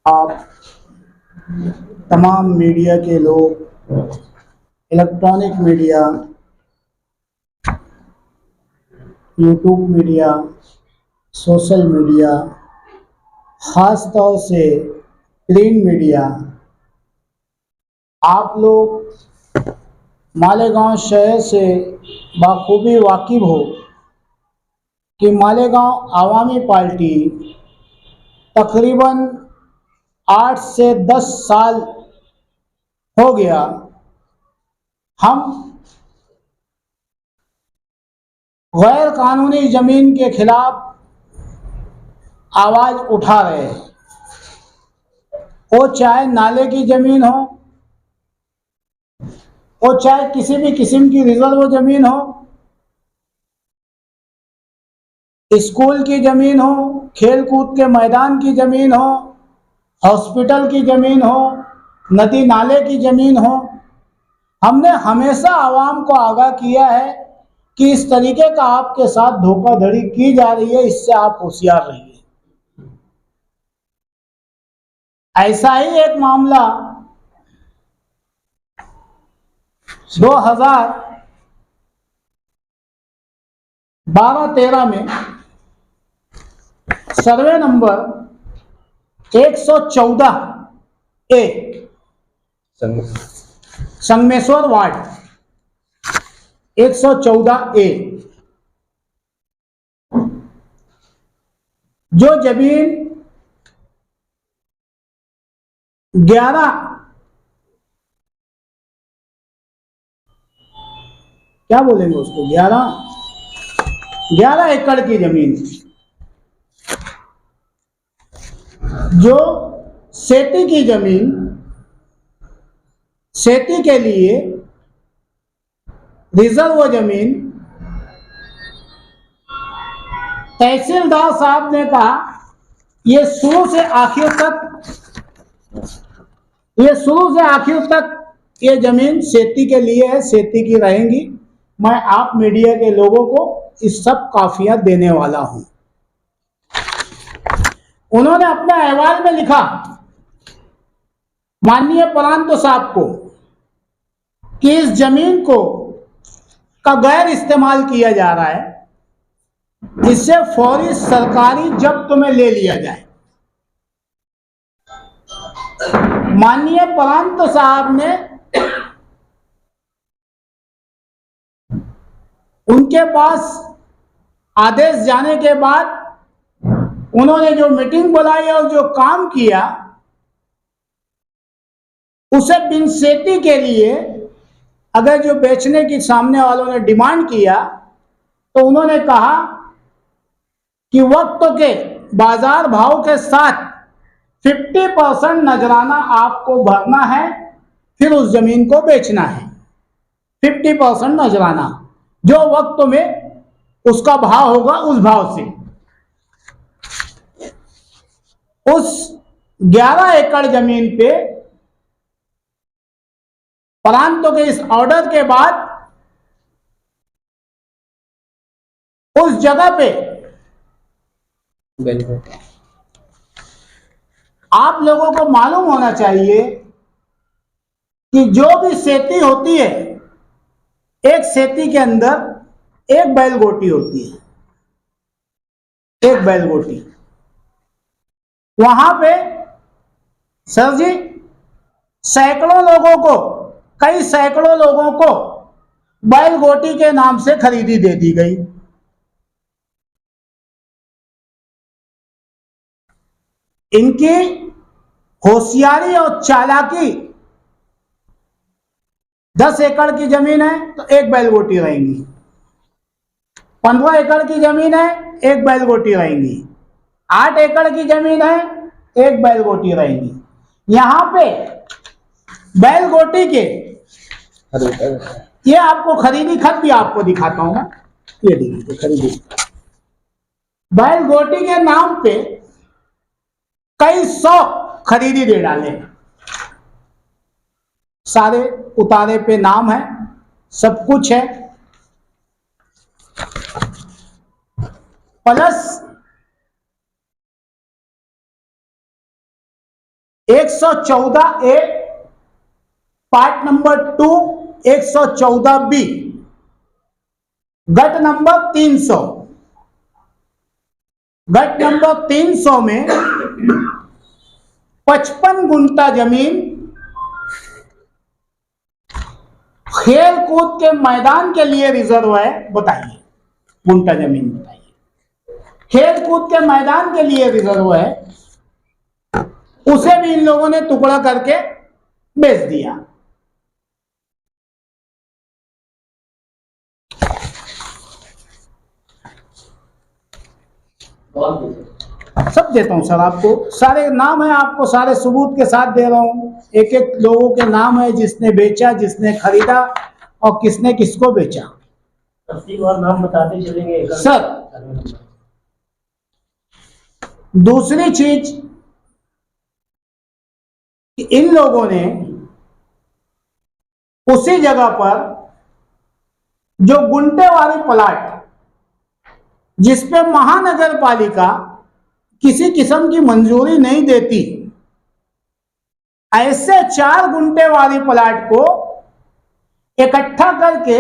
आप तमाम मीडिया के लोग, electronic media, YouTube media, social media, ख़ास तौर से प्रिंट मीडिया, आप लोग मालेगांव शहर से बखूबी वाकिफ़ हो कि मालेगांव आवामी पार्टी तकरीबन 8 से 10 साल हो गया हम गैर कानूनी ज़मीन के खिलाफ आवाज़ उठा रहे हैं। वो चाहे नाले की ज़मीन हो, वो चाहे किसी भी किस्म की रिजर्व ज़मीन हो, स्कूल की ज़मीन हो, खेल कूद के मैदान की ज़मीन हो, हॉस्पिटल की ज़मीन हो, नदी नाले की ज़मीन हो। हमने हमेशा आवाम को आगाह किया है कि इस तरीके का आपके साथ धोखाधड़ी की जा रही है, इससे आप होशियार रहिए। ऐसा ही एक मामला 2012-13 में सर्वे नंबर 114 ए संगमेश्वर वार्ड 114 ए जो जमीन 11 क्या बोलेंगे उसको 11 एकड़ की जमीन जो सेती की जमीन, सेती के लिए रिजर्व जमीन, तहसीलदार साहब ने कहा ये शुरू से आखिर तक ये जमीन सेती के लिए है, सेती की रहेंगी। मैं आप मीडिया के लोगों को इस सब काफिया देने वाला हूं। उन्होंने अपने अहवाल में लिखा माननीय प्रांत साहब को कि इस जमीन को का गैर इस्तेमाल किया जा रहा है, इससे फौरी सरकारी जब्त में ले लिया जाए। माननीय प्रांत साहब ने उनके पास आदेश जाने के बाद उन्होंने जो मीटिंग बुलाई और जो काम किया उसे बिन सेती के लिए अगर जो बेचने की सामने वालों ने डिमांड किया तो उन्होंने कहा कि वक्त के बाजार भाव के साथ 50% नजराना आपको भरना है, फिर उस जमीन को बेचना है। 50% नजराना जो वक्त में उसका भाव होगा उस भाव से। उस 11 एकड़ जमीन पे प्रांतों के इस ऑर्डर के बाद उस जगह पे आप लोगों को मालूम होना चाहिए कि जो भी सेती होती है, एक सेती के अंदर एक बैलगोटी होती है, एक बैलगोटी। वहां पे सर जी कई सैकड़ों लोगों को बैलगोटी के नाम से खरीदी दे दी गई। इनकी होशियारी और चालाकी, 10 एकड़ की जमीन है तो एक बैलगोटी रहेंगी, 15 एकड़ की जमीन है एक बैलगोटी रहेंगी, 8 एकड़ की जमीन है एक बैलगोटी रहेंगी। यहां पे बैलगोटी के ये आपको खरीदी खत भी आपको दिखाता हूं मैं, ये देखिए खरीदी बैलगोटी के नाम पे कई 100 खरीदी दे डाले, सारे उतारे पे नाम है, सब कुछ है, plus 114A part number 2, 114B गट नंबर 300। गट नंबर 300 में 55 गुंठा जमीन खेल कूद के मैदान के लिए रिजर्व है। बताइए, गुंठा जमीन बताइए, खेल कूद के मैदान के लिए रिजर्व है, उसे भी इन लोगों ने टुकड़ा करके बेच दिया। सब देता हूं सर, आपको सारे नाम है, आपको सारे सबूत के साथ दे रहा हूं। एक एक लोगों के नाम है, जिसने बेचा, जिसने खरीदा और किसने किसको बेचा। नाम बताते चलेंगे सर। दूसरी चीज, इन लोगों ने उसी जगह पर जो गुंटे वाली प्लाट, जिसपे महानगर पालिका किसी किस्म की मंजूरी नहीं देती, ऐसे 4 गुंटे वाली प्लाट को इकट्ठा करके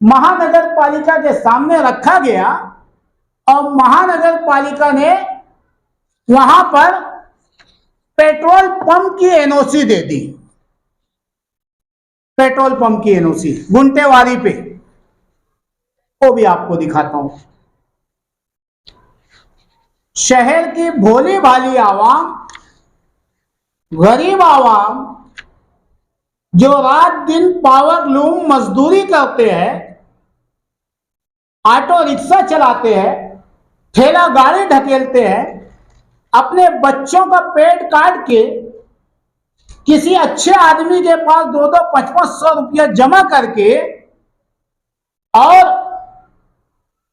महानगर पालिका के सामने रखा गया और महानगर पालिका ने वहां पर पेट्रोल पंप की एनओसी दे दी। पेट्रोल पंप की एनओसी गुंटेवारी पे, वो भी आपको दिखाता हूं। शहर की भोली भाली आवाम, गरीब आवाम, जो रात दिन पावर लूम मजदूरी करते हैं, ऑटो रिक्शा चलाते हैं, ठेला गाड़ी ढकेलते हैं, अपने बच्चों का पेट काट के किसी अच्छे आदमी के पास 2-2, 500 रुपया जमा करके और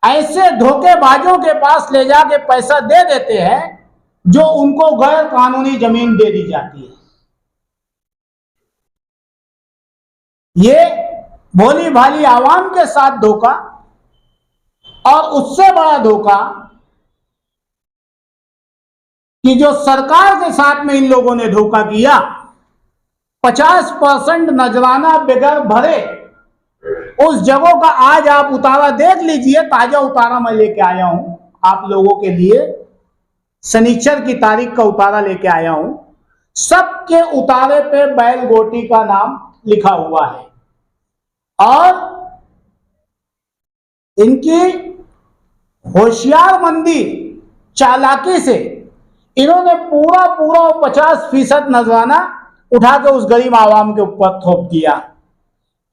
ऐसे धोखेबाजों के पास ले जाके पैसा दे देते हैं, जो उनको गैर कानूनी जमीन दे दी जाती है। ये भोली भाली आवाम के साथ धोखा, और उससे बड़ा धोखा कि जो सरकार के साथ में इन लोगों ने धोखा किया, 50% नजराना बगैर भरे उस जगहों का आज आप उतारा देख लीजिए। ताजा उतारा मैं लेके आया हूं आप लोगों के लिए, शनिचर की तारीख का उतारा लेके आया हूं। सबके उतारे पे बैल गोटी का नाम लिखा हुआ है, और इनकी होशियारमंदी, चालाकी से इन्होंने पूरा 50% नजराना उठा के उस गरीब आवाम के ऊपर थोप दिया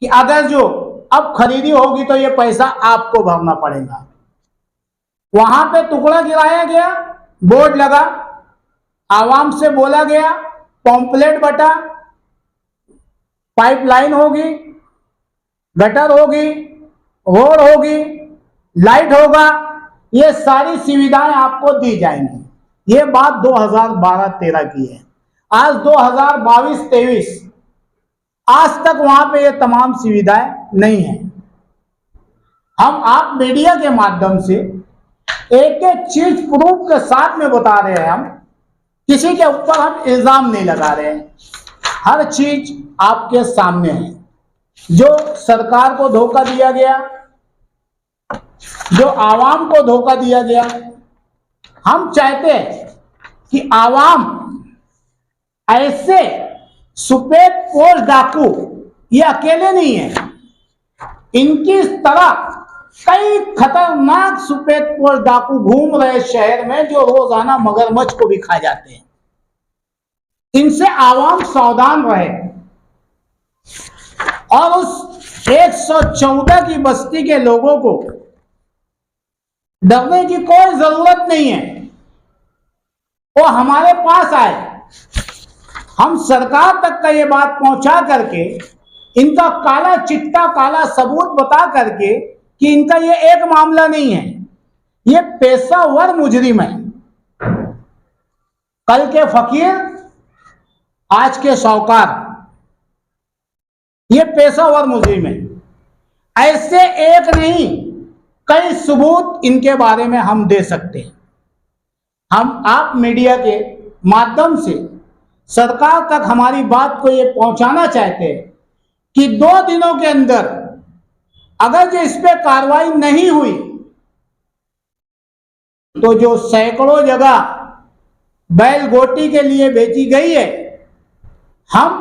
कि अगर जो अब खरीदी होगी तो ये पैसा आपको भरना पड़ेगा। वहां पे टुकड़ा गिराया गया, बोर्ड लगा, आवाम से बोला गया, पॉम्पलेट बटा, पाइपलाइन होगी, गटर होगी, रोड होगी, लाइट होगा, ये सारी सुविधाएं आपको दी जाएंगी। ये बात 2012-13 की है। आज 2022-23, आज तक वहां पे ये तमाम सुविधाएं नहीं है। हम आप मीडिया के माध्यम से एक एक चीज प्रूफ के साथ में बता रहे हैं। हम किसी के ऊपर हम इल्जाम नहीं लगा रहे हैं, हर चीज आपके सामने है। जो सरकार को धोखा दिया गया, जो आवाम को धोखा दिया गया, हम चाहते हैं कि आवाम ऐसे सफेद पोश डाकू, ये अकेले नहीं है, इनकी तरह कई खतरनाक सफेद पोश डाकू घूम रहे शहर में, जो रोजाना मगरमच्छ को भी खा जाते हैं। इनसे आवाम सावधान रहे, और उस 114 की बस्ती के लोगों को डरने की कोई जरूरत नहीं है। वो हमारे पास आए, हम सरकार तक का ये बात पहुंचा करके, इनका काला चिट्टा, काला सबूत बता करके कि इनका ये एक मामला नहीं है, ये पेशावर मुजरिम है। कल के फकीर, आज के साहूकार, ये पेशावर मुजरिम है। ऐसे एक नहीं, कई सबूत इनके बारे में हम दे सकते हैं। हम आप मीडिया के माध्यम से सरकार तक हमारी बात को ये पहुंचाना चाहते हैं कि 2 दिनों के अंदर अगर जो इस पे कार्रवाई नहीं हुई तो जो सैकड़ों जगह बैल गोटी के लिए बेची गई है, हम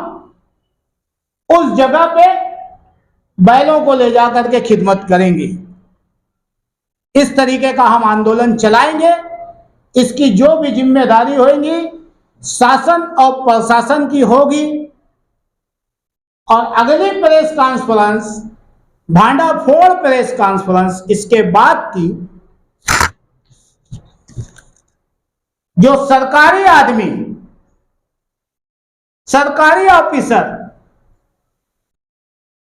उस जगह पे बैलों को ले जाकर के खिदमत करेंगे। इस तरीके का हम आंदोलन चलाएंगे। इसकी जो भी जिम्मेदारी होगी शासन और प्रशासन की होगी। और अगली प्रेस कॉन्फ्रेंस, भांडाफोड़ प्रेस कॉन्फ्रेंस इसके बाद की, जो सरकारी आदमी, सरकारी ऑफिसर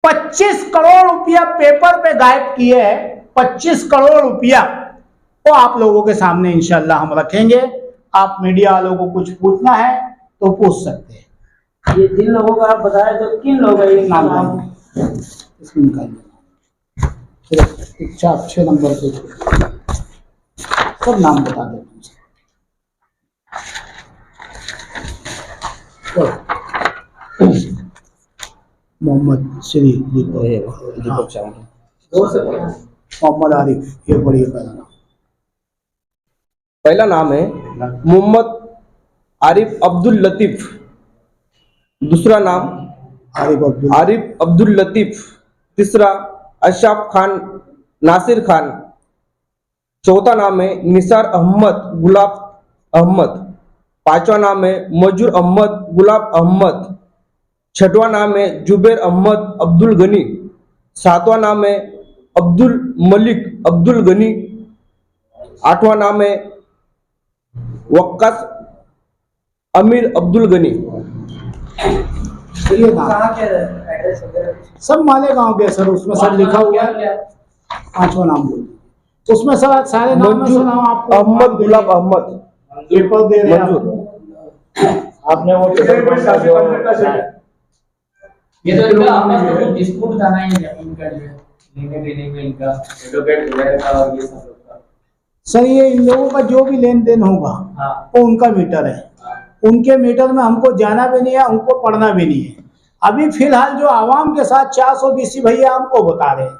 25 करोड़ रुपया पेपर पे गायब किए हैं, 25 करोड़ रुपया, वो आप लोगों के सामने इंशाल्लाह हम रखेंगे। आप मीडिया वालों को कुछ पूछना है तो पूछ सकते हैं। ये जिन लोगों का आप बताया तो किन लोग हैं? ये नाम इसमें निकालिए, इच्छा अच्छे नंबर पे सब नाम बता देते मोहम्मद श्री दीपक चावल, मोहम्मद आरिफ, ये बढ़िया पहला नाम। पहला नाम है मोहम्मद आरिफ अब्दुल लतीफ, दूसरा नाम आरिफ अब्दुल लतीफ, तीसरा अशरफ खान नासिर खान, चौथा नाम है निसार अहमद गुलाब अहमद, पांचवा नाम है मजूर अहमद गुलाब अहमद, छठवां नाम है जुबैर अहमद अब्दुल गनी, सातवां नाम है अब्दुल मलिक अब्दुल गनी, आठवां नाम है वक्कास अमीर अब्दुल गनी। ये नाम एड्रेस वगैरह सब मालेगांव के सर, उसमें सब लिखा हुआ है। पांचवा नाम बोल, उसमें सर सारे नाम है, नाम आपको अहमद गुलाब अहमद, पेपर दे रहे हैं मंजूर। आपको। आपने वो ये तो इनका आपस में कुछ डिस्प्यूट था ना, ये जमीन का जो लेने देने में इनका एडवोकेट वगैरह का और ये सब लोग का। सर ये इन लोगों का जो भी लेन देन होगा हाँ वो उनका मीटर है, उनके मीटर में हमको जाना भी नहीं है, उनको पढ़ना भी नहीं है। अभी फिलहाल जो आवाम के साथ 420 भैया हमको बता रहे हैं,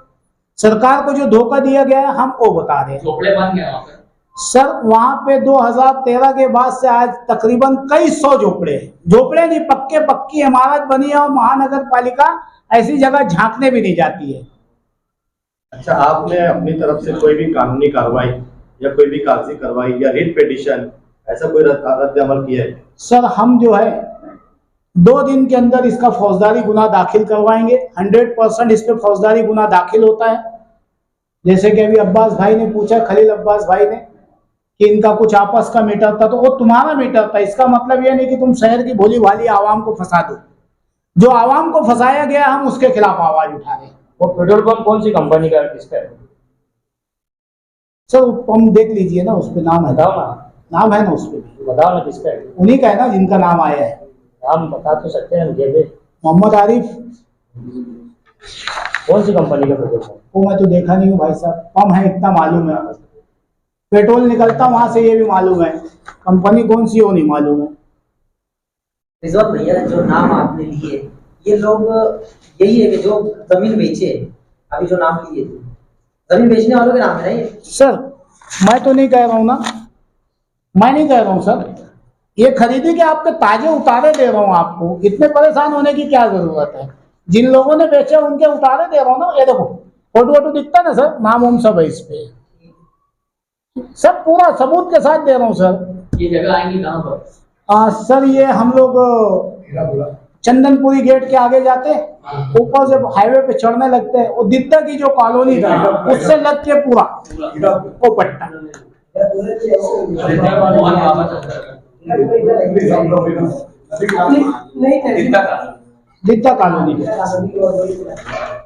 सरकार को जो धोखा दिया गया है हम वो बता रहे हैं। झोपड़े बन गए वहाँ पे सर वहां पे 2013 के बाद से आज तकरीबन कई 100 झोपड़े नहीं, पक्की इमारत बनी है और महानगर पालिका ऐसी जगह झांकने भी नहीं जाती है। अच्छा, आपने अपनी तरफ से कोई भी कानूनी कार्रवाई या कोई भी कागजी कार्रवाई या रिट पिटीशन ऐसा कोई रद्द अमल किया है? सर हम जो है 2 दिन के अंदर इसका फौजदारी गुना दाखिल करवाएंगे। 100% इस पे फौजदारी गुना दाखिल होता है। जैसे कि अभी अब्बास भाई ने पूछा, खलील अब्बास भाई ने, कि इनका कुछ आपस का मीटर था, तो वो तुम्हारा मीटर था। इसका मतलब यह नहीं कि तुम शहर की भोली भाली आवाम को फंसा दो। जो आवाम को फंसाया गया हम उसके खिलाफ आवाज उठा रहे हैं। वो पेट्रोल पंप कौन सी कंपनी का किसका है? सर पंप देख लीजिए ना, उस पे नाम है, बताओ ना, नाम है ना उस पे, बताओ ना किसका है? उन्हीं का है ना जिनका नाम आया है। नाम बता तो सकते हैं मुझे भी। मोहम्मद आरिफ। कौन सी कंपनी का पेट्रोल पंप? वो मैं तो देखा नहीं हूँ भाई साहब, पंप है इतना मालूम है, पेट्रोल निकलता वहां से ये भी मालूम है, कंपनी कौन सी वो नहीं मालूम है। रिजवान भैया जो नाम आपने लिए, ये लोग यही है कि जो जमीन बेचे, अभी जो नाम लिए थे जमीन बेचने वालों के नाम है ना ये? सर मैं तो नहीं कह रहा हूँ ना, मैं नहीं कह रहा हूँ सर, ये खरीदी के आपके ताजे उतारे दे रहा हूँ आपको। इतने परेशान होने की क्या जरूरत है? जिन लोगों ने बेचे उनके उतारे दे रहा हूँ ना। ये देखो फोटो वोटो दिखता ना सर, नाम उम सब है इस पे, सब पूरा सबूत के साथ दे रहा हूँ सर। ये जगह आएंगी कहाँ पर? सर ये हम लोग चंदनपुरी गेट के आगे जाते हैं, ऊपर से हाईवे पे चढ़ने लगते हैं, वो दिद्दा की जो कॉलोनी था उससे लग के पूरा वो पट्टा। दिद्दा कॉलोनी।